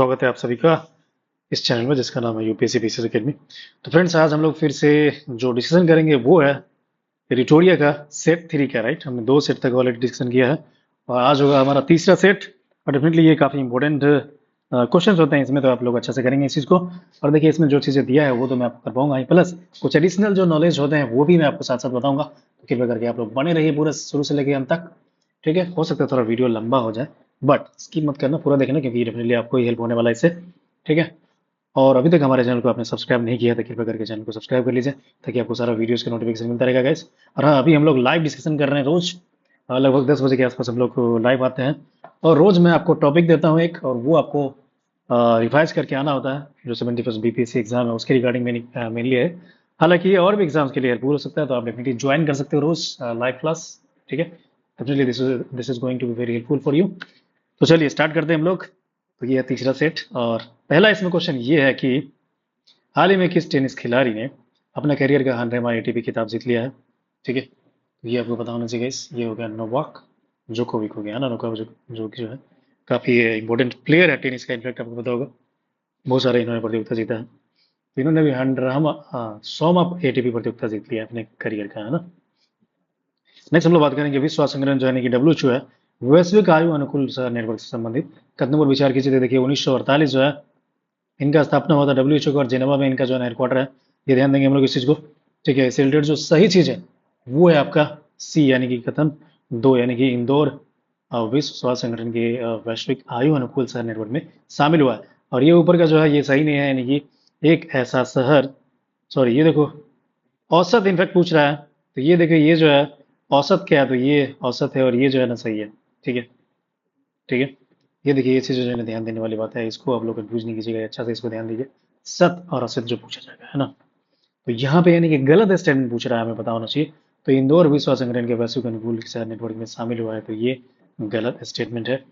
स्वागत है आप सभी का इस चैनल में जिसका नाम है यूपीएससी पीसीएस एकेडमी। तो फ्रेंड्स, आज हम लोग फिर से जो डिस्कशन करेंगे वो है रिटोरिया का सेट थ्री का। राइट, हमने दो सेट तक ऑलरेडी डिस्कशन किया है और आज होगा हमारा तीसरा सेट। और डेफिनेटली ये काफ़ी इंपॉर्टेंट क्वेश्चन होते हैं इसमें, तो आप लोग अच्छे से करेंगे इस चीज़ को। और देखिए, इसमें जो चीज़ें दिया है वो तो मैं आपको कर पाऊंगा ही, प्लस कुछ एडिशनल जो नॉलेज होते हैं वो भी मैं आपको साथ साथ बताऊंगा। तो कृपया करके आप लोग बने रहिए पूरे शुरू से लेकर अंत तक। ठीक है, हो सकता है थोड़ा वीडियो लंबा हो जाए, बट स्किप मत करना, पूरा देखना, क्योंकि डेफिनेटली आपको ही हेल्प होने वाला है इससे। ठीक है, और अभी तक हमारे चैनल को आपने सब्सक्राइब नहीं किया तो कृपया करके चैनल को सब्सक्राइब कर लीजिए, ताकि आपको सारा वीडियोस का नोटिफिकेशन मिलता रहेगा गाइस। और हाँ, अभी हम लोग लाइव डिस्कशन कर रहे हैं रोज, लगभग 10 बजे के आसपास हम लोग लाइव आते हैं। और रोज मैं आपको टॉपिक देता हूँ एक, और वो आपको रिवाइज करके आना होता है। जो 71st बीपीएससी एग्जाम है उसके रिगार्डिंग मेनली है। हालांकि ये और भी एग्जाम्स के लिए हेल्पफुल हो सकता है, तो आप डेफिनेटली ज्वाइन कर सकते हो रोज लाइव क्लास। ठीक है, definitely this is going to be very helpful for you. तो चलिए स्टार्ट करते हैं हम लोग। तो ये है तीसरा सेट, और पहला इसमें क्वेश्चन ये है कि हाल ही में किस टेनिस खिलाड़ी ने अपना करियर का 100वां एटीपी खिताब जीत लिया है। ठीक है, तो ये आपको पता होना चाहिए guys। ये हो गया नोवाक जोकोविक हो गया ना, जो कि जो है काफी इंपॉर्टेंट प्लेयर है टेनिस का। इनफैक्ट आपको पता होगा बहुत सारे इन्होंने प्रतियोगिता जीता है। तो इन्होंने भी 100वां एटीपी प्रतियोगिता जीत लिया है अपने करियर का, है ना। नेक्स्ट हम लोग बात करेंगे विश्व स्वास्थ्य संगठन जो है कि डब्ल्यूएचओ है, वैश्विक आयु अनुकूल नेटवर्क से संबंधित कदमों पर विचार कीजिए। तो देखिए 1948 जो है इनका स्थापना हुआ था डब्ल्यूएचओ का, और जेनेवा में इनका जो है हेडक्वार्टर है। ये ध्यान देंगे हम लोग इस चीज को। ठीक है, इससे रिलेटेड जो सही चीज है वो है आपका सी, यानी कि कथन दो, यानी कि इंदौर विश्व स्वास्थ्य संगठन के वैश्विक आयु अनुकूल शहर नेटवर्क में शामिल हुआ है। और ये ऊपर का जो है ये सही नहीं है, यानी कि एक ऐसा शहर, सॉरी ये देखो औसत इनफैक्ट पूछ रहा है। तो ये देखो ये जो है औसत क्या है, तो ये औसत है, और ये जो है ना सही है। ठीक है, ठीक है, ये देखिए ये चीज़ जो है ना ध्यान देने वाली बात है, इसको आप लोग कंफ्यूज नहीं कीजिएगा, अच्छा से इसको ध्यान दीजिए। सत और असत जो पूछा जाएगा, है ना। तो यहाँ पे यानी कि गलत स्टेटमेंट पूछ रहा है, हमें पता होना चाहिए। तो इंदौर विश्व संगठन के वैश्विक अनुकूल शहर नेटवर्क में शामिल हुआ है, तो ये गलत स्टेटमेंट है।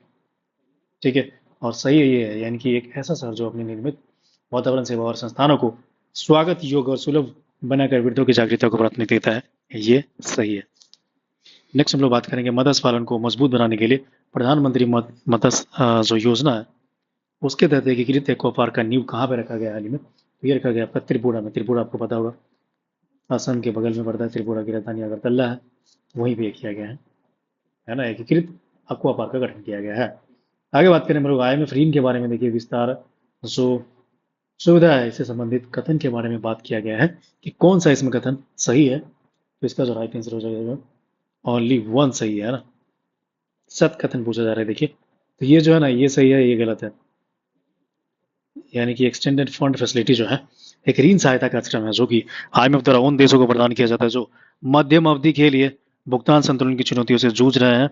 ठीक है, और सही ये है, यानी कि एक ऐसा शहर जो अपनी निर्मित वातावरण सेवा और संस्थानों को स्वागत योग्य और सुलभ बनाकर वृद्धों की जागरूकता को प्राथमिकता देता है, ये सही है। नेक्स्ट हम लोग बात करेंगे मत्स्य पालन को मजबूत बनाने के लिए प्रधानमंत्री मत्स्य जो योजना है उसके तहत एकीकृत एक्वा पार्क का नींव कहाँ पे रखा गया हाल ही में। तो ये रखा गया आपका त्रिपुरा में। त्रिपुरा आपको पता होगा असम के बगल में पड़ता है, त्रिपुरा की राजधानी अगरतला है, वहीं पे किया गया है ना, एकीकृत एक्वा पार्क का गठन किया गया है। आगे बात करें हम लोग IMF ऋण के बारे में। देखिए विस्तार जो सुविधा है इससे संबंधित कथन के बारे में बात किया गया है कि कौन सा इसमें कथन सही है। तो इसका जो राइट आंसर हो जाएगा ओनली वन सही है ना। सत कथन पूछा जा रहा है, देखिए तो ये जो है ना ये सही है, ये गलत है। यानी कि एक्सटेंडेड फंड फैसिलिटी जो है एक ऋण सहायता कार्यक्रम है जो कि IMF द्वारा उन देशों को प्रदान किया जाता है जो मध्यम अवधि के लिए भुगतान संतुलन की चुनौतियों से जूझ रहे हैं।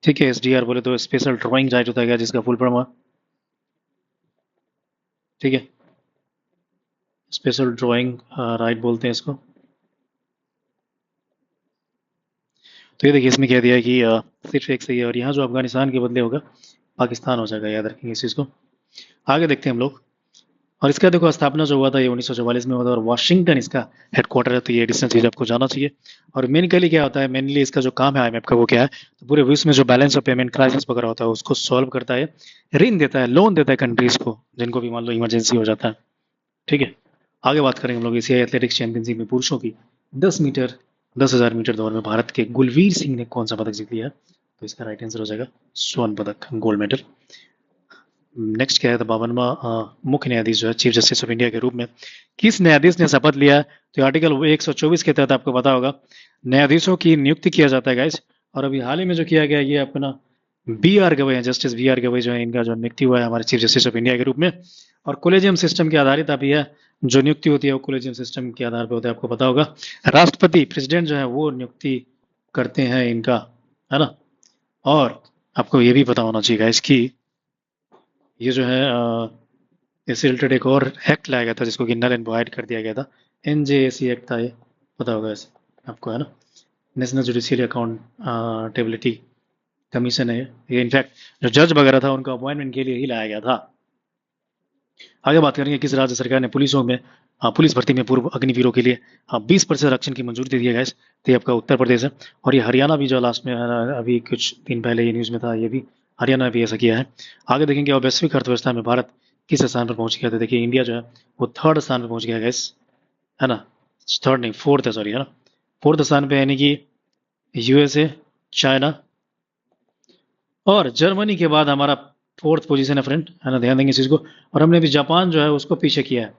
ठीक है, SDR बोले तो स्पेशल ड्राइंग राइट होता है, जिसका फुल फॉर्म है, ठीक है, स्पेशल ड्राइंग राइट बोलते हैं इसको। तो ये देखिए इसमें कह दिया है कि सिर्फ एक सही है, और यहाँ जो अफगानिस्तान के बदले होगा पाकिस्तान हो जाएगा, याद रखेंगे इस चीज़ को। आगे देखते हैं हम लोग। और इसका देखो स्थापना जो हुआ था ये 1944 में हुआ था, और वाशिंगटन इसका हेडक्वार्टर है। तो ये एडिशनल चीज आपको जाना चाहिए। और मेनली क्या होता है, मेनली इसका जो काम है IMF का वो क्या है, तो पूरे विश्व में जो बैलेंस ऑफ पेमेंट क्राइसिस वगैरह होता है उसको सॉल्व करता है, ऋण देता है, लोन देता है कंट्रीज को जिनको भी मान लो इमरजेंसी हो जाता है। ठीक है, आगे बात करेंगे हम लोग एशियाई एथलेटिक्स चैंपियनशिप में पुरुषों की 10 मीटर 10,000 मीटर दौड़ में भारत के गुलवीर सिंह ने कौन सा पदक जीत लिया। तो इसका राइट आंसर हो जाएगा स्वर्ण पदक, गोल्ड मेडल। नेक्स्ट क्या है, तो 52वां मुख्य न्यायाधीश जो है चीफ जस्टिस ऑफ इंडिया के रूप में किस न्यायाधीश ने शपथ लिया है। तो आर्टिकल 124 के तहत आपको पता होगा न्यायाधीशों की नियुक्ति किया जाता है गाइस। और अभी हाल ही में जो किया गया ये अपना BR गवई है, जस्टिस BR गवई जो है इनका जो नियुक्ति हुआ है हमारे चीफ जस्टिस ऑफ इंडिया के रूप में। और कोलेजियम सिस्टम के आधारित अभी है जो नियुक्ति होती है वो कोलेजियम सिस्टम के आधार पर होता है, आपको पता होगा। राष्ट्रपति प्रेसिडेंट जो है वो नियुक्ति करते हैं इनका, है ना। और आपको ये भी पता होना चाहिए गाइस कि ये जो है इससे रिलेटेड एक और एक्ट लाया गया था जिसको कि नल एंड वॉइड कर दिया गया था। NJAC एक्ट था ये, पता होगा ऐसे आपको, है ना। नेशनल जुडिशियल अकाउंटेबिलिटी कमीशन है ये इनफैक्ट जो जज वगैरह था उनका अपॉइंटमेंट के लिए ही लाया गया था। आगे बात करेंगे किस राज्य सरकार ने पुलिसों में पुलिस भर्ती में पूर्व अग्निवीरों के लिए 20% आरक्षण की मंजूरी दे दी है गैस। तो ये आपका उत्तर प्रदेश है। और ये हरियाणा भी जो लास्ट में अभी कुछ दिन पहले ये न्यूज़ में था, ये भी हरियाणा ने भी ऐसा किया है। आगे देखेंगे और वैश्विक अर्थव्यवस्था में भारत किस स्थान पर पहुंच गया? तो देखिए इंडिया जो है वो थर्ड स्थान पर पहुंच गया गैस, है ना। थर्ड नहीं, फोर्थ है, सॉरी, है ना। फोर्थ स्थान पे, यानी कि यूएसए, चाइना और जर्मनी के बाद हमारा फोर्थ पोजीशन है फ्रेंड, है ना, ध्यान देंगे इस चीज़ को। और हमने अभी जापान जो है उसको पीछे किया है।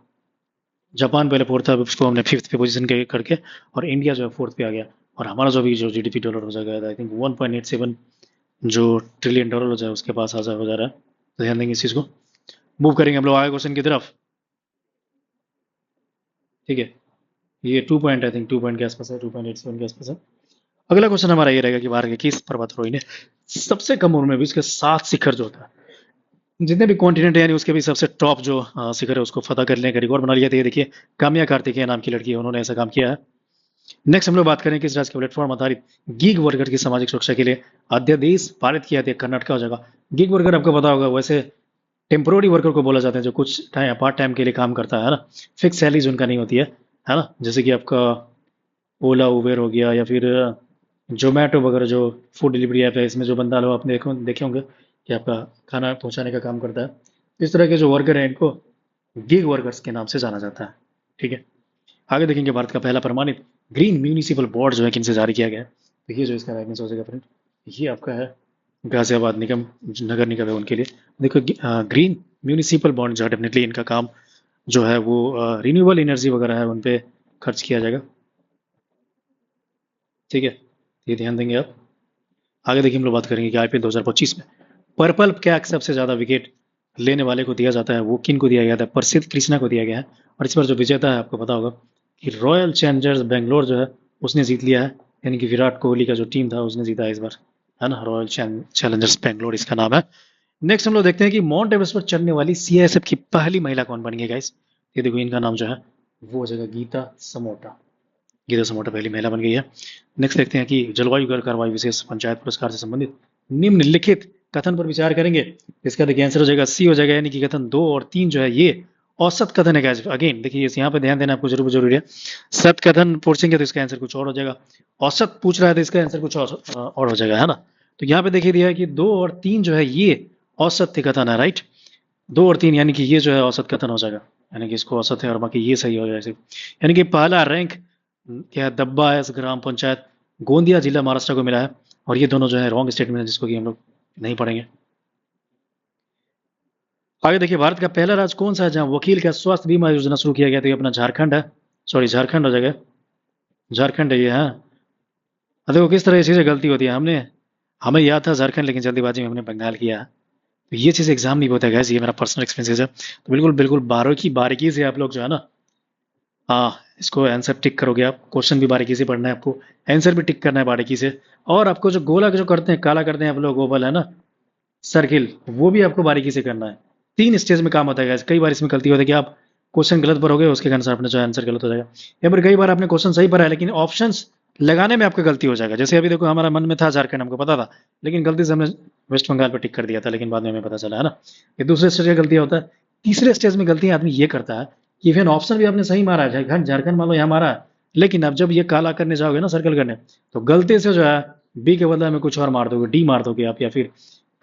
जापान पहले फोर्थ था, उसको हमने फिफ्थ पे पोजीशन करके, और इंडिया जो है फोर्थ पे आ गया। और हमारा जो अभी जो जीडीपी डॉलर हो जाएगा, आई थिंक 1.87 जो ट्रिलियन डॉलर हो जाए उसके पास हो जा रहा है। तो ध्यान देंगे इस चीज़ को। मूव करेंगे हम लोग आगे क्वेश्चन की तरफ। ठीक है, ये 2 पॉइंट, आई थिंक 2 पॉइंट के आसपास है, 2.87 के आसपास है। अगला क्वेश्चन हमारा ये रहेगा कि भारत के किस पर्वतारोही ने सबसे कम उम्र में भी इसके 7 शिखर जो होता है, जितने भी कॉन्टिनेंट है, यानी उसके भी सबसे टॉप जो शिखर है उसको फतह करने का रिकॉर्ड बना लिया था। ये देखिए काम्या कार्तिकेय नाम की लड़की है, उन्होंने ऐसा काम किया है। नेक्स्ट हम लोग बात करें किस राज्य के प्लेटफॉर्म आधारित गीग वर्कर की सामाजिक सुरक्षा के लिए अध्यादेश पारित किया था? कर्नाटक हो जाएगा। गीग वर्कर आपको पता होगा, वैसे टेम्पोररी वर्कर को बोला जाता है, जो कुछ टाइम पार्ट टाइम के लिए काम करता है ना। फिक्स सैलरीज उनका नहीं होती है ना। जैसे कि आपका ओला उबेर हो गया, या फिर जोमेटो वगैरह जो फूड डिलीवरी ऐप है, इसमें जो बंदा लोग आपने देखे होंगे कि आपका खाना पहुंचाने का काम करता है। इस तरह के जो वर्कर हैं इनको गिग वर्कर्स के नाम से जाना जाता है। ठीक है, आगे देखेंगे भारत का पहला प्रमाणित ग्रीन म्यूनिसिपल बोर्ड जो है किनसे जारी किया गया है? तो ये जो इसका राइट आंसर हो जाएगा फ्रेंड, ये आपका है गाजियाबाद निगम, जो नगर निगम है उनके लिए। देखो ग्रीन म्यूनिसिपल बॉन्ड जो है डेफिनेटली इनका काम जो है वो रिन्यूएबल एनर्जी वगैरह है उन पे खर्च किया जाएगा। ठीक है, ये ध्यान देंगे आप। आगे देखिए हम लोग बात करेंगे कि आईपीएल 2025 में पर्पल कैप सबसे ज्यादा विकेट लेने वाले को दिया जाता है, वो किन को दिया गया था? प्रसिद्ध कृष्णा को दिया गया है। और इस बार जो विजेता है आपको पता होगा कि रॉयल चैलेंजर्स बेंगलोर जो है उसने जीत लिया है, यानी कि विराट कोहली का जो टीम था उसने जीता है इस बार, है ना। रॉयल चैलेंजर्स बेंगलोर इसका नाम है। नेक्स्ट हम लोग देखते हैं कि माउंट एवरेस्ट पर चढ़ने वाली सीआईएसएफ की पहली महिला कौन बनी है गाइस? ये देखो इनका नाम जो है वो हो जाएगा गीता समोटा। गीता समोटा पहली महिला बन गई है। नेक्स्ट देखते हैं कि जलवायु कर कार्रवाई विशेष पंचायत पुरस्कार से संबंधित निम्नलिखित कथन पर विचार करेंगे। इसका देखिए आंसर हो जाएगा सी हो जाएगा, यानी कि कथन 2 और 3 जो है ये औसत कथन है गाइस। अगेन देखिए यहाँ पे ध्यान देना आपको जरूर जरूरी है। सत कथन पूछेंगे तो इसका आंसर कुछ और हो जाएगा, औसत पूछ रहा है तो इसका आंसर कुछ और हो जाएगा, है ना। तो यहाँ पे देखिए दिया है कि 2 और 3 जो है ये औसत कथन है, राइट। 2 और 3 यानी कि ये जो है औसत कथन हो जाएगा, यानी कि इसको औसत है और बाकी ये सही हो जाएगा सिर्फ। यानी कि पहला रैंक क्या दब्बा है ग्राम पंचायत गोंदिया जिला महाराष्ट्र को मिला है। और ये दोनों जो है रॉन्ग स्टेटमेंट है, जिसको कि हम लोग नहीं पढ़ेंगे। आगे देखिए भारत का पहला राज्य कौन सा है जहां वकील का स्वास्थ्य बीमा योजना शुरू किया गया? तो ये अपना झारखंड है, सॉरी झारखंड हो जाएगा, झारखंड है ये। हाँ, अब देखो किस तरह ये चीजें गलती होती है। हमें याद था झारखंड, लेकिन जल्दीबाजी में हमने बंगाल किया। तो ये चीज एग्जाम नहीं होता है guys, ये मेरा पर्सनल एक्सपीरियंस है। तो बिल्कुल बिल्कुल बारीकी बारीकी से आप लोग जो है ना, हाँ, इसको आंसर टिक करोगे आप। क्वेश्चन भी बारीकी से पढ़ना है आपको, आंसर भी टिक करना है बारीकी से। और आपको जो गोला जो करते हैं, काला करते हैं आप लोग, ओवल है ना, सर्किल, वो भी आपको बारीकी से करना है। 3 स्टेज में काम होता है guys। कई बार इसमें गलती होती है कि आप क्वेश्चन गलत भरोगे, उसके कारण से अपने जो आंसर गलत हो जाएगा। या फिर कई बार आपने क्वेश्चन सही भरा है लेकिन ऑप्शंस लगाने में आपका गलती हो जाएगा। जैसे अभी देखो हमारा मन में था झारखंड, हमको पता था, लेकिन गलती से हमने वेस्ट बंगाल पर टिक कर दिया था, लेकिन बाद में हमें पता चला, है ना। ये दूसरे स्टेज का गलती होता है। तीसरे स्टेज में गलती आदमी ये करता है कि इवन ऑप्शन भी आपने सही मारा है, झारखंड झारखंड मान लो यहाँ मारा है, लेकिन अब जब ये काला करने जाओगे ना, सर्कल करने, तो गलती से जो है बी के बदले में कुछ और मार दोगे, डी मार दोगे आप, या फिर,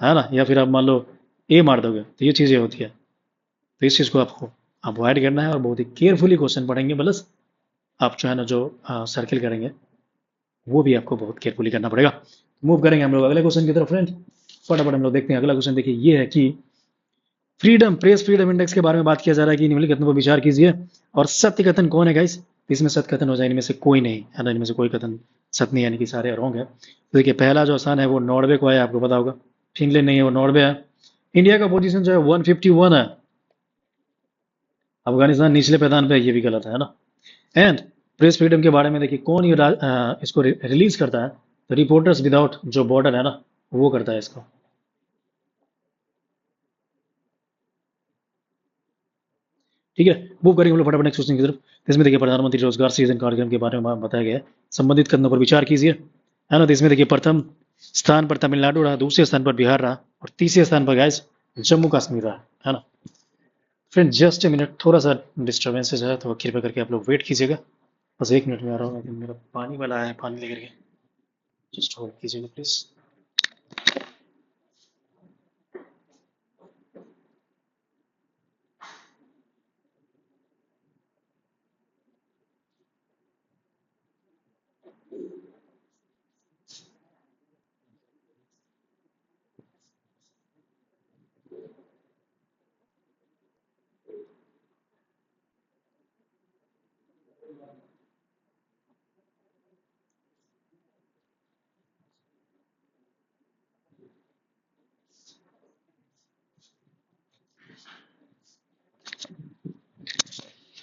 है ना, या फिर आप मान लो ए मार दोगे। तो ये चीजें होती है। तो इस चीज को आपको अवॉइड करना है और बहुत ही केयरफुली क्वेश्चन पढ़ेंगे, प्लस आप जो है ना जो सर्किल करेंगे वो भी आपको बहुत केयरफुली करना पड़ेगा। मूव करेंगे हम लोग अगले क्वेश्चन की तरफ फ्रेंड। फटाफट हम लोग देखते हैं अगला क्वेश्चन। देखिए ये है कि फ्रीडम प्रेस फ्रीडम इंडेक्स के बारे में बात किया जा रहा है कि निम्नलिखित कथनों पर विचार कीजिए और सत्य कथन कौन है गाइस? इसमें सत्य कथन हो जाए इनमें से कोई नहीं, है ना, इनमें से कोई कथन सत्य नहीं, यानी कि सारे रॉन्ग है। तो देखिए पहला जो स्थान है वो नॉर्वे को है, आपको पता होगा। फिनलैंड नहीं है, वो नॉर्वे है। इंडिया का पोजीशन जो है 151 है। अफगानिस्तान निचले पैदान पे है, ये भी गलत है ना। एंड प्रेस फ्रीडम के बारे में देखिए कौन ये इसको रिलीज करता है? तो रिपोर्टर्स विदाउट जो बॉर्डर है ना, वो करता है इसको। ठीक है, मूव करेंगे हम लोग फटाफट नेक्स्ट क्वेश्चन की तरफ। तो इसमें देखिए प्रधानमंत्री रोजगार सृजन कार्यक्रम के बारे में बताया गया है, संबंधित कथनों पर विचार कीजिए, है ना। तो इसमें देखिए प्रथम स्थान पर तमिलनाडु रहा, दूसरे स्थान पर बिहार रहा, और तीसरे स्थान पर गाइस जम्मू कश्मीर रहा, है ना। फ्रेंड जस्ट ए मिनट, थोड़ा सा डिस्टर्बेंसेज है तो कृपया करके आप लोग वेट कीजिएगा। बस 1 मिनट में आ रहा हूँ, लेकिन मेरा पानी वाला है, पानी लेकर के जस्ट होल्ड कीजिएगा please.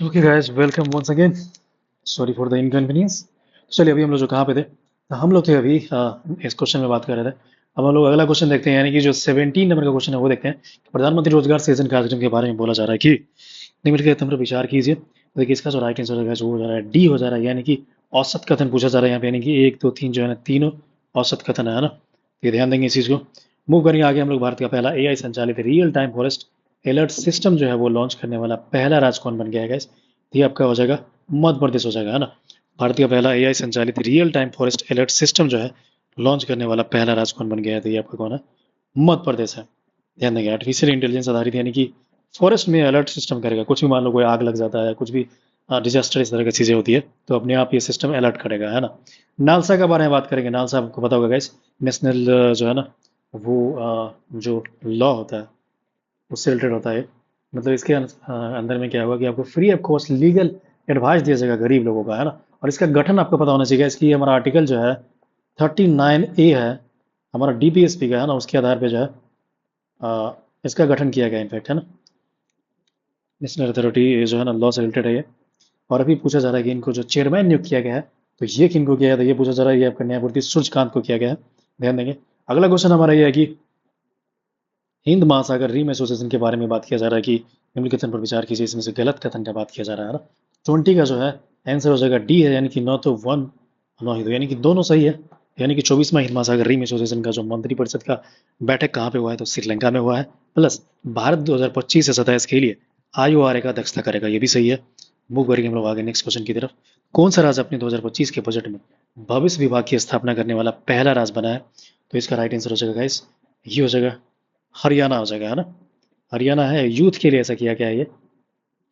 Okay guys, welcome once again. Sorry for the inconvenience. चलिए, अभी हम लोग जो कहाँ पे थे, तो हम लोग थे अभी इस क्वेश्चन में बात कर रहे थे। अब हम लोग अगला क्वेश्चन देखते हैं, यानी कि जो 17 नंबर का क्वेश्चन है वो देखते हैं। प्रधानमंत्री रोजगार सृजन कार्यक्रम के बारे में बोला जा रहा है कि निम्न के तथ्यों पर विचार कीजिए। तो देखिए, इसका जो राइट आंसर होगा जो हो जा रहा है डी हो जा रहा है, यानी कि औसत कथन पूछा जा रहा है यहाँ पे, यानी कि एक दो तीन जो है ना, तीनों औसत कथन है ना। तो ये ध्यान देंगे इस चीज को। मूव करेंगे आगे, हम लोग भारत का पहला एआई संचालित real time forest alert system जो है वो लॉन्च करने वाला पहला राज्य कौन बन गया है guys? ये आपका हो जाएगा मध्य प्रदेश हो जाएगा, है ना। भारत का पहला एआई संचालित real time forest alert system जो है लॉन्च करने वाला पहला राज्य कौन बन गया है? तो ये आपका कौन है? मध्य प्रदेश है। ध्यान देंगे, आर्टिफिशियल इंटेलिजेंस आधारित, यानी कि फॉरेस्ट में अलर्ट सिस्टम करेगा। कुछ भी मान लो, कोई आग लग जाता है, कुछ भी डिजास्टर इस तरह की चीजें होती है, तो अपने आप ये सिस्टम अलर्ट करेगा, है ना। नालसा के बारे में बात करेंगे। नालसा आपको पता होगा गाइस, नेशनल जो है ना वो जो लॉ होता है उससे रिलेटेड होता है। मतलब इसके अंदर में क्या होगा कि आपको free of cost legal advice दिया जाएगा गरीब लोगों का, है ना। और इसका गठन आपको पता होना चाहिए। इसकी हमारा आर्टिकल जो है 39A है हमारा डीपीएसपी का, है ना। उसके आधार पे जो है इसका गठन किया गया इनफैक्ट, है ना। नेशनल अथॉरिटी जो है ना लॉ से रिलेटेड है ये। और अभी पूछा जा रहा है कि इनको जो चेयरमैन नियुक्त किया गया है, तो ये किनको किया गया? तो ये पूछा जा रहा है, ये आपका न्यायमूर्ति सूर्यकांत को किया गया है। ध्यान देंगे। अगला क्वेश्चन हमारा ये है कि हिंद महासागर रिम एसोसिएशन के बारे में बात किया जा रहा है कि निम्नलिखित पर विचार कीजिए, इसमें से गलत कथन का बात किया जा रहा है ना। 20 का जो है आंसर हो जाएगा डी है, यानी कि नौ तो वन नौ ही दो, यानी कि दोनों सही है। यानी कि 24वां हिंद महासागर रिम एसोसिएशन का जो मंत्रिपरिषद का बैठक कहाँ पे हुआ है? तो श्रीलंका में हुआ है। प्लस भारत 2025 से 27 के लिए IORA का अध्यक्षता करेगा, ये भी सही है। मूव करेंगे हम लोग आगे नेक्स्ट क्वेश्चन की तरफ। कौन सा राज्य अपने 2025 के बजट में भविष्य विभाग की स्थापना करने वाला पहला राज्य बना है? तो इसका राइट आंसर हो जाएगा गाइस, ये हो जाएगा हरियाणा हो जाएगा, है ना। हरियाणा है। यूथ के लिए ऐसा किया गया है ये,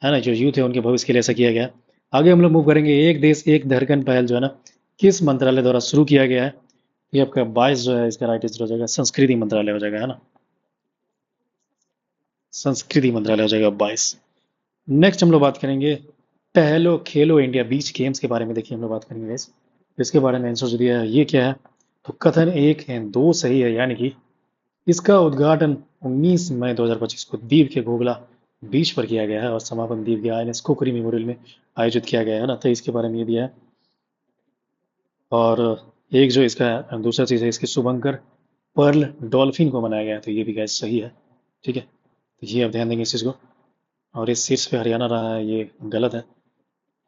है ना। जो यूथ है उनके भविष्य के लिए ऐसा किया गया है। आगे हम लोग मूव करेंगे। एक देश एक धड़कन पहल जो है ना किस मंत्रालय द्वारा शुरू किया गया है? ये आपका 22 जो है, इसका राइट आंसर हो जाएगा संस्कृति मंत्रालय हो जाएगा, है ना। संस्कृति मंत्रालय हो जाएगा 22। नेक्स्ट हम लोग बात करेंगे पहलो खेलो इंडिया बीच गेम्स के बारे में। देखिए हम लोग बात करेंगे guys। इसके बारे में आंसर जो दिया है ये क्या है? तो कथन एक है दो सही है, यानी कि इसका उद्घाटन 19 मई 2025 को दीव के घोघला बीच पर किया गया है और समापन दीव के INS कुकरी मेमोरियल में आयोजित किया गया है ना। तो इसके बारे में ये दिया है। और एक जो इसका दूसरा चीज़ है, इसके शुभंकर पर्ल डॉल्फिन को बनाया गया है, तो ये भी गैस सही है। ठीक है, तो ये आप ध्यान देंगे इस चीज़ को। और इस शीर्ष पे हरियाणा रहा है, ये गलत है।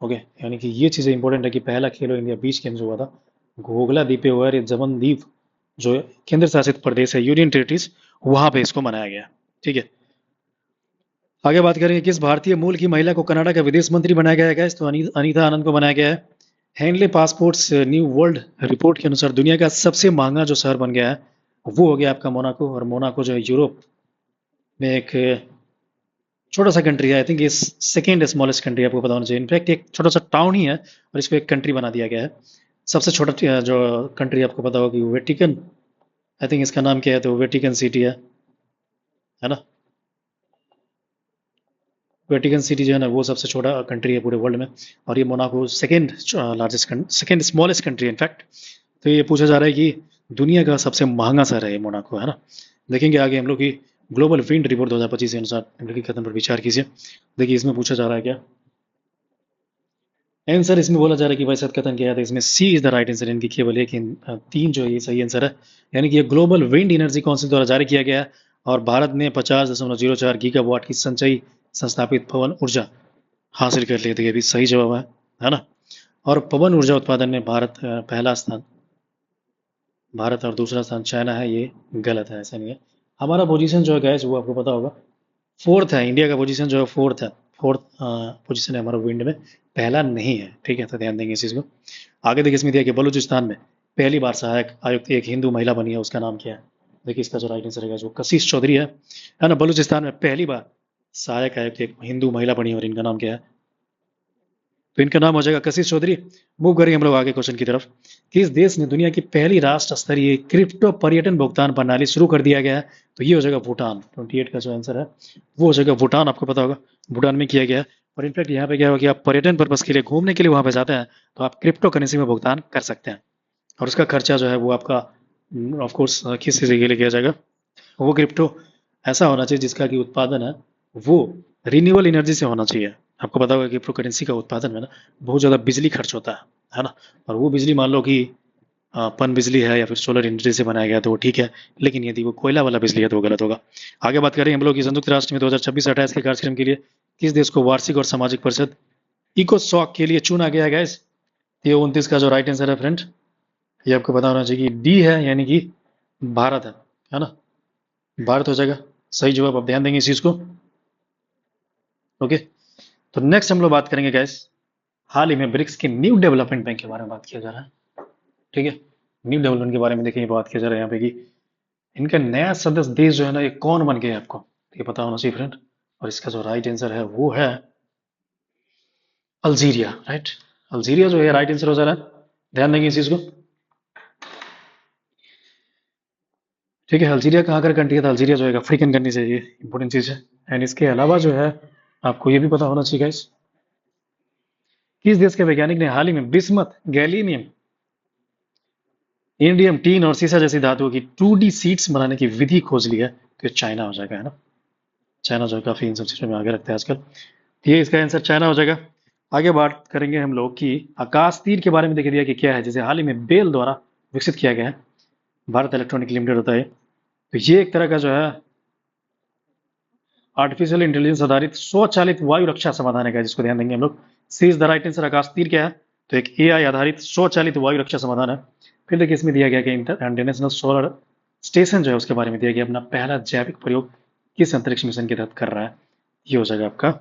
ओके, यानी कि ये चीज़ें इंपॉर्टेंट है कि पहला खेलो इंडिया बीच गेम्स हुआ था घोघला द्वीप पे हुआ है। ये जमन द्वीप जो केंद्र शासित प्रदेश है, यूनियन टेरिटरीज, वहां पे इसको मनाया गया। ठीक है, आगे बात करेंगे किस भारतीय मूल की महिला को कनाडा का विदेश मंत्री बनाया गया है? तो अनीता आनंद को बनाया गया है। Henley passports new world report के अनुसार दुनिया का सबसे महंगा जो शहर बन गया है वो हो गया आपका मोनाको। और मोनाको जो है यूरोप में एक छोटा सा कंट्री है। आई थिंक इस सेकेंड स्मॉलेस्ट कंट्री, आपको पता होना चाहिए। इनफैक्ट एक छोटा सा टाउन ही है और इसको एक कंट्री बना दिया गया है। सबसे छोटा जो कंट्री आपको पता होगा कि वेटिकन, आई थिंक इसका नाम क्या है, तो वेटिकन सिटी है ना। वेटिकन सिटी जो है ना वो सबसे छोटा कंट्री है पूरे वर्ल्ड में। और ये Monaco second largest, second smallest country in fact. तो ये पूछा जा रहा है कि दुनिया का सबसे महंगा शहर है ये मोनाको, है ना। देखेंगे आगे हम लोग की ग्लोबल विंड रिपोर्ट 2025 के अनुसार निम्नलिखित कथन पर विचार कीजिए। देखिए इसमें पूछा जा रहा है क्या आंसर, इसमें बोला जा रहा है कि भाई सत कथन क्या है? तो इसमें सी इज द राइट आंसर, इनकी केवल एक तीन जो है ये सही आंसर है। यानी कि ये ग्लोबल विंड एनर्जी काउंसिल द्वारा जारी किया गया है और भारत ने 50.04 गीगावाट की संचयी संस्थापित पवन ऊर्जा हासिल कर ली। तो ये भी सही जवाब है ना। और पवन ऊर्जा उत्पादन में भारत पहला स्थान, भारत और दूसरा स्थान चाइना है, ये गलत है, ऐसा नहीं है। हमारा पोजीशन जो है गैस वो आपको पता होगा फोर्थ है। इंडिया का पोजीशन जो है फोर्थ है। फोर्थ पोजीशन है हमारा विंड में, पहला नहीं है। ठीक है, तो ध्यान देंगे इस चीज़ को। आगे देखिए इसमें दिया कि बलूचिस्तान में पहली बार सहायक आयुक्त एक हिंदू महिला बनी है, उसका नाम क्या है? देखिए इसका जो राइट आंसर है जो कशिश चौधरी है ना। बलूचिस्तान में पहली बार सहायक आयुक्त एक हिंदू महिला बनी है और इनका नाम क्या है? तो इनका नाम हो जाएगा कशिश चौधरी। मूव करेंगे हम लोग आगे क्वेश्चन की तरफ। किस देश ने दुनिया की पहली राष्ट्र स्तरीय क्रिप्टो पर्यटन भुगतान प्रणाली शुरू कर दिया गया है? तो ये हो जाएगा भूटान। 28 का जो आंसर है वो हो जाएगा भूटान। आपको पता होगा भूटान में किया गया है। और इनफैक्ट यहाँ पे क्या होगा कि आप पर्यटन पर्पज के लिए घूमने के लिए वहां पे जाते हैं तो आप क्रिप्टो करेंसी में भुगतान कर सकते हैं। और उसका खर्चा जो है वो आपका ऑफ कोर्स किस चीज़ के लिए किया जाएगा? वो क्रिप्टो ऐसा होना चाहिए जिसका कि उत्पादन है वो रिन्यूएबल एनर्जी से होना चाहिए। आपको पता होगा क्रिप्टो करेंसी का उत्पादन में ना बहुत ज़्यादा बिजली खर्च होता है ना। और वो बिजली मान लो कि पन बिजली है या फिर सोलर एनर्जी से बनाया गया तो वो ठीक है, लेकिन यदि वो कोयला वाला बिजली है तो वो गलत होगा। आगे बात करें हम लोग की संयुक्त राष्ट्र में 2026-28 के कार्यक्रम के लिए किस देश को वार्षिक और सामाजिक परिषद इकोसॉक के लिए चुना गया है? ये 29 का जो राइट आंसर है फ्रेंड, ये आपको पता होना चाहिए कि डी है, यानी कि भारत है ना। भारत हो जाएगा सही जवाब। आप ध्यान देंगे इस चीज को। ओके, तो नेक्स्ट हम लोग बात करेंगे गैस, हाल ही में ब्रिक्स के न्यू डेवलपमेंट बैंक के बारे में बात किया जा रहा है। ठीक है, न्यू डेवलपमेंट के बारे में देखिए बात किया जा रहा है यहाँ पे कि इनका नया सदस्य देश जो है ना ये कौन बन गया है, आपको ये पता होना चाहिए फ्रेंड। और इसका जो राइट आंसर है वो है अल्जीरिया। राइट, अल्जीरिया जो है राइट आंसर हो जा रहा है। ध्यान देंगे इस चीज को। ठीक है, अल्जीरिया कहाँ का कंट्री है? तो अल्जीरिया जो है अफ्रीकन कंट्री से, ये इंपॉर्टेंट चीज है। एंड इसके अलावा जो है आपको ये भी पता होना चाहिए गाइस, किस देश के वैज्ञानिक ने हाल ही में बिस्मथ, गैलीनियम, इंडियम, टीन और सीसा जैसी धातुओं की 2D सीट्स बनाने की विधि खोज ली है? तो ये चाइना हो जाएगा, है ना। चाइना जो है काफी इन सब चीजों में आगे रखता है आजकल। ये इसका आंसर चाइना हो जाएगा। आगे बात करेंगे हम लोग कि आकाश तीर के बारे में देख दिया कि क्या है, जिसे हाल ही में बेल द्वारा विकसित किया गया है। भारत इलेक्ट्रॉनिक लिमिटेड होता है। तो ये एक तरह का जो है आर्टिफिशियल इंटेलिजेंस आधारित स्वचालित वायु रक्षा समाधान है, जिसको ध्यान देंगे हम लोग। सी इज द राइट आंसर। आकाश तीर क्या है? तो एक एआई आधारित स्वचालित वायु रक्षा समाधान है। फिर देखिए इसमें दिया गया कि इंटरनेशनल सोलर स्टेशन जो है उसके बारे में दिया गया, अपना पहला जैविक प्रयोग किस अंतरिक्ष मिशन के तहत कर रहा है? ये हो जाएगा आपका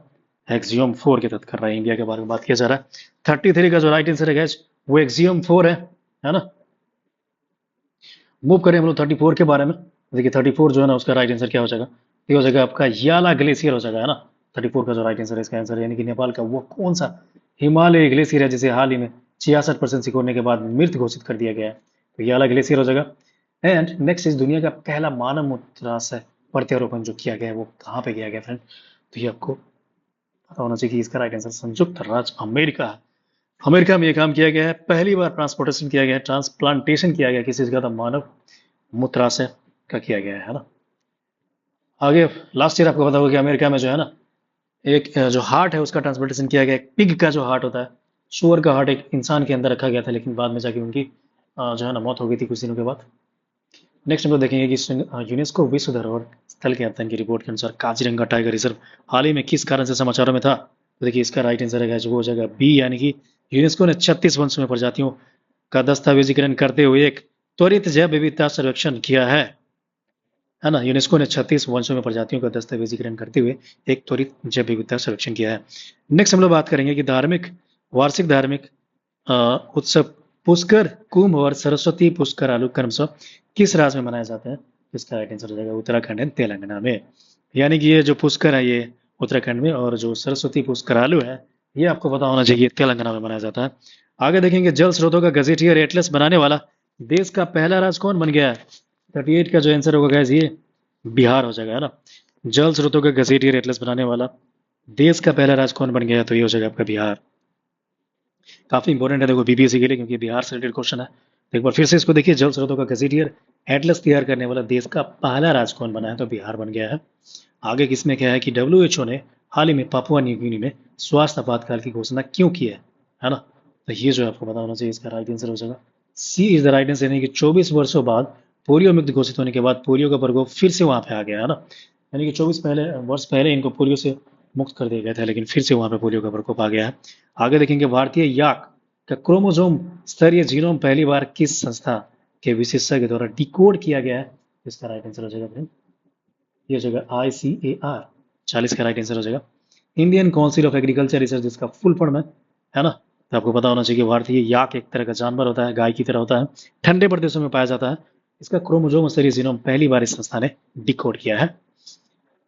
एक्सियोम 4 के तहत कर रहा है। इंडिया के बारे में बात किया जा रहा है। 33 का जो राइट आंसर है गैस वो एक्सियोम 4 है ना। मूव करें हम लोग 34 के बारे में। देखिए 34 जो है ना उसका राइट आंसर क्या हो जाएगा? ये हो जाएगा आपका याला ग्लेशियर हो जाएगा, है ना। 34 का जो राइट आंसर है इसका आंसर, यानी कि नेपाल का वो कौन सा हिमालय ग्लेशियर है जिसे हाल ही में 66% सिकुड़ने के बाद मृत घोषित कर दिया गया है? तो याला ग्लेशियर हो जाएगा। एंड नेक्स्ट इस दुनिया का पहला मानव मूत्राशय प्रत्यारोपण जो किया गया है वो कहाँ पे किया गया फ्रेंड? तो ये आपको पता होना चाहिए कि इसका राइट आंसर संयुक्त राज्य अमेरिका है। अमेरिका में ये काम किया गया है, पहली बार ट्रांसपोर्टेशन किया गया है, ट्रांसप्लांटेशन किया गया किसी चीज का, मानव मूत्राशय का किया गया है ना। आगे लास्ट ईयर आपको पता होगा कि अमेरिका में जो है ना एक जो हार्ट है उसका ट्रांसप्लांटेशन किया गया। एक पिग का जो हार्ट होता है, सुअर का हार्ट एक इंसान के अंदर रखा गया था, लेकिन बाद में जाके उनकी जो है ना मौत हो गई थी कुछ दिनों के बाद। नेक्स्ट हम लोग देखेंगे कि यूनेस्को विश्व धरोहर स्थल के अध्ययन की रिपोर्ट के अनुसार काजीरंगा टाइगर रिजर्व हाल ही में किस कारण से समाचारों में था? तो देखिए इसका राइट आंसर है वो हो जाएगा बी, यानी कि यूनेस्को ने 36 वंशमय प्रजातियों का दस्तावेजीकरण करते हुए एक त्वरित जैव विविधता सर्वेक्षण किया है ना। यूनेस्को ने 36 वंशमय प्रजातियों का दस्तावेजीकरण करते हुए एक त्वरित जैव विविधता सर्वेक्षण किया है। नेक्स्ट हम लोग बात करेंगे कि वार्षिक धार्मिक उत्सव पुष्कर, कुंभ और सरस्वती पुष्कर क्रमशः किस राज्य में मनाए जाते हैं? इसका राइट आंसर हो जाएगा उत्तराखंड एंड तेलंगाना में। यानी कि ये जो पुष्कर है ये उत्तराखंड में, और जो सरस्वती पुष्करालु है ये आपको पता होना चाहिए तेलंगाना में मनाया जाता है। आगे देखेंगे जल स्रोतों का गजेटियर एटलस बनाने वाला देश का पहला राज्य कौन बन गया है? 38 का जो आंसर होगा गैस ये बिहार हो जाएगा, है ना। जल स्रोतों का गजेटियर एटलस बनाने वाला देश का पहला राज्य कौन बन गया है? तो ये हो जाएगा आपका बिहार। काफी इंपॉर्टेंट है देखो बीपीएससी के लिए, क्योंकि बिहार से रिलेटेड क्वेश्चन है। तो एक बार फिर से इसको देखिए, जल स्रोतों का गजेटियर एटलस तैयार करने वाला देश का पहला राज्य कौन बना है? तो बिहार बन गया है। आगे किसमें क्या है कि डब्ल्यूएचओ ने हाल ही में पापुआ न्यू गिनी में स्वास्थ्य आपातकाल की घोषणा क्यों की है ना। तो ये जो आपको पता होना चाहिए, इसका राइट आंसर हो जाएगा सी इज द राइट आंसर, यानी कि 24 वर्षों बाद पोलियो मुक्त घोषित होने के बाद पोलियो का प्रकोप फिर से वहां पे आ गया, है ना। यानी कि 24 वर्ष पहले इनको पोलियो से मुक्त कर दिया गया था, लेकिन फिर से वहां पे पोलियो का प्रकोप आ गया है। आगे देखेंगे भारतीय याक का क्रोमोसोम स्तरीय जीनोम पहली बार किस संस्था के विशेषज्ञ द्वारा डिकोड किया गया है? इसका राइट आंसर हो जाएगा फ्रेंड ये हो जाएगा ICAR। 40 का राइट आंसर हो जाएगा Indian council of agriculture research, जिसका फुल फॉर्म है ना। तो आपको पता होना चाहिए कि भारतीय याक एक तरह का जानवर होता है, गाय की तरह होता है, ठंडे प्रदेशों में पाया जाता है। इसका क्रोमोसोम स्तरीय जीनोम पहली बार इस संस्था ने डिकोड किया है।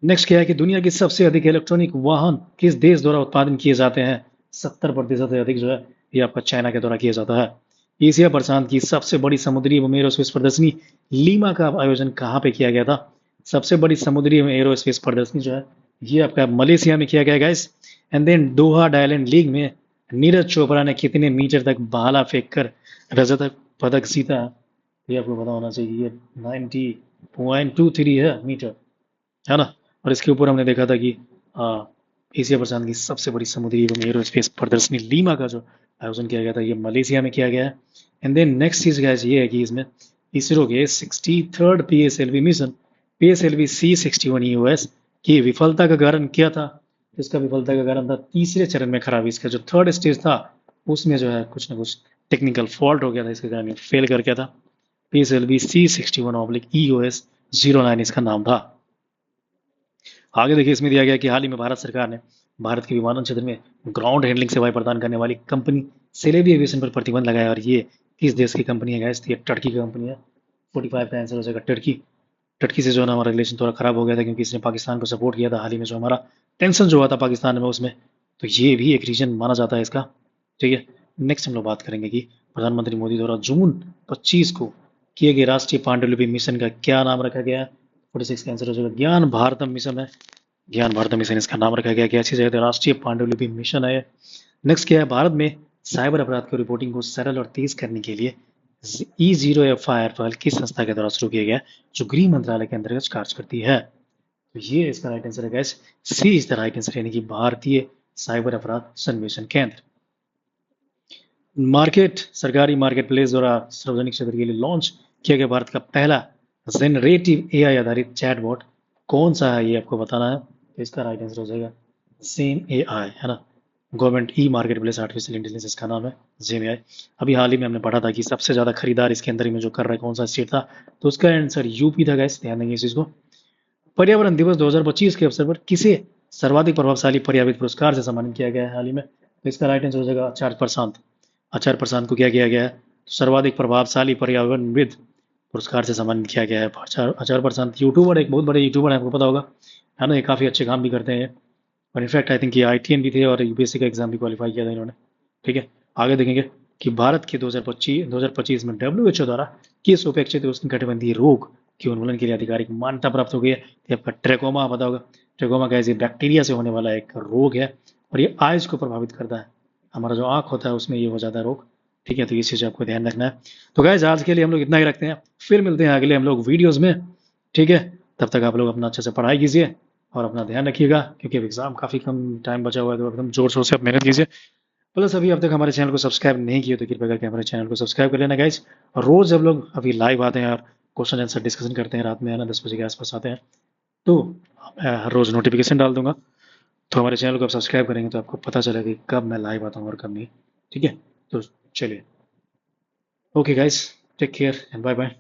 नेक्स्ट क्या है कि दुनिया की सबसे अधिक इलेक्ट्रॉनिक वाहन किस देश द्वारा उत्पादन किए जाते हैं? 70% से अधिक जो है ये आपका चाइना के द्वारा किया जाता है। एशिया प्रशांत की सबसे बड़ी समुद्री एवं एरोस्पेस प्रदर्शनी लीमा का आयोजन कहाँ पे किया गया था? सबसे बड़ी समुद्री एवं एरोस्पेस प्रदर्शनी जो है ये आपका मलेशिया में किया गया guys. And then Doha diamond league में नीरज चोपड़ा ने कितने मीटर तक भाला फेंक कर रजत पदक जीता? ये आपको पता होना चाहिए। ये 90.23 है मीटर, है ना। और इसके ऊपर हमने देखा था कि आ, एशिया प्रशांत की सबसे बड़ी समुद्री एवं एरोस्पेस प्रदर्शनी लीमा का जो आयोजन किया गया था ये मलेशिया में किया गया है। एंड देन नेक्स्ट चीज गाइस ये है कि इसमें इसरो के 63rd PSLV mission PSLV C61 EOS की विफलता का कारण क्या था? इसका विफलता का कारण था तीसरे चरण में खराबी। इसका जो थर्ड स्टेज था उसमें जो है कुछ ना कुछ टेक्निकल फॉल्ट हो गया था, इसके कारण फेल कर गया था। PSLV C61/EOS-09 इसका नाम था। आगे देखिए इसमें दिया गया कि हाल ही में भारत सरकार ने भारत के विमानन क्षेत्र में ग्राउंड हैंडलिंग सेवाएं प्रदान करने वाली कंपनी सेलेबी एविएशन पर प्रतिबंध लगाया। और ये किस देश की कंपनी है गाइस? ये टर्की की कंपनी है। 45 का आंसर हो जाएगा टर्की। टर्की से जो है ना हमारा रिलेशन थोड़ा खराब हो गया था क्योंकि इसने पाकिस्तान को सपोर्ट किया था हाल ही में, जो हमारा टेंशन जो हुआ था पाकिस्तान में उसमें, तो ये भी एक रीजन माना जाता है इसका। ठीक है, नेक्स्ट हम लोग बात करेंगे कि प्रधानमंत्री मोदी द्वारा जून 25 को किए गए राष्ट्रीय पांडुलिपि मिशन का क्या नाम रखा गया है? 46 का आंसर हो जाएगा ज्ञान भारतम मिशन है। ज्ञान भारतम मिशन इसका नाम रखा गया। क्या चीज है? राष्ट्रीय पांडुलिपि मिशन है। नेक्स्ट क्या है? भारत में साइबर अपराध की रिपोर्टिंग को सरल और तेज करने के लिए E0FIR पहल किस संस्था के द्वारा शुरू किया गया जो गृह मंत्रालय के अंतर्गत कार्य करती है? तो ये इसका राइट आंसर है guys, C is the right answer, यानी कि भारतीय साइबर अपराध सर्वेक्षण केंद्र। मार्केट सरकारी मार्केट प्लेस द्वारा सार्वजनिक क्षेत्र के लिए लॉन्च किया गया भारत का पहला जेनरेटिव एआई आधारित चैटबॉट कौन सा है? ये आपको बताना है। तो इसका राइट आंसर हो जाएगा जेन एआई, है ना। Government e market place artificial intelligence इसका नाम है, जेन एआई। अभी हाल ही में हमने पढ़ा था कि सबसे ज्यादा खरीदार इसके अंदर में जो कर रहा है कौन सा स्टेट था, तो उसका आंसर यूपी था गाइस, ध्यान देंगे इस चीज को। पर्यावरण दिवस 2025 के अवसर पर किसे सर्वाधिक प्रभावशाली पर्यावरण पुरस्कार से सम्मानित किया गया है हाल ही में? तो इसका राइट आंसर हो जाएगा आचार्य प्रशांत। आचार्य प्रशांत को क्या किया गया है? तो सर्वाधिक प्रभावशाली पर्यावरणविद पुरस्कार से सम्मानित किया गया है। आचार्य प्रशांत यूट्यूबर, एक बहुत बड़े यूट्यूबर है, आपको पता होगा, है ना। ये काफी अच्छे काम भी करते हैं और इनफैक्ट आई थिंक ये ITN भी थे और यूपीएससी का एग्जाम भी क्वालिफाई किया था इन्होंने। ठीक है, आगे देखेंगे कि भारत के 2025 में WHO द्वारा किस उपेक्षित उष्णकटिबंधीय रोग के उन्मूलन के लिए आधिकारिक मान्यता प्राप्त हो गई है? तो आपका ट्रेकोमा पता होगा। ट्रेकोमा कैसे बैक्टीरिया से होने वाला एक रोग है और ये आइज को प्रभावित करता है। हमारा जो आंख होता है उसमें ये हो जाता है रोग। ठीक है, तो ये चीज आपको ध्यान रखना है। तो गाइस आज के लिए हम लोग इतना ही रखते हैं, फिर मिलते हैं अगले हम लोग वीडियोज में। ठीक है, तब तक आप लोग अपना अच्छे से पढ़ाई कीजिए और अपना ध्यान रखिएगा क्योंकि अब एग्जाम काफी कम टाइम बचा हुआ है, तो एकदम जोर शोर से आप मेहनत कीजिए। प्लस अभी अब तक हमारे चैनल को सब्सक्राइब नहीं किए तो कृपया करके हमारे चैनल को सब्सक्राइब कर लेना गाइज। और रोज जब लोग अभी लाइव आते हैं और क्वेश्चन आंसर डिस्कशन करते हैं रात में, है ना, 10 बजे के आसपास आते हैं, तो मैं हर रोज नोटिफिकेशन डाल दूंगा। तो हमारे चैनल को आप सब्सक्राइब करेंगे तो आपको पता चलेगा कि कब मैं लाइव आता हूँ और कब नहीं। ठीक है, तो चलिए, okay guys, take care and bye bye.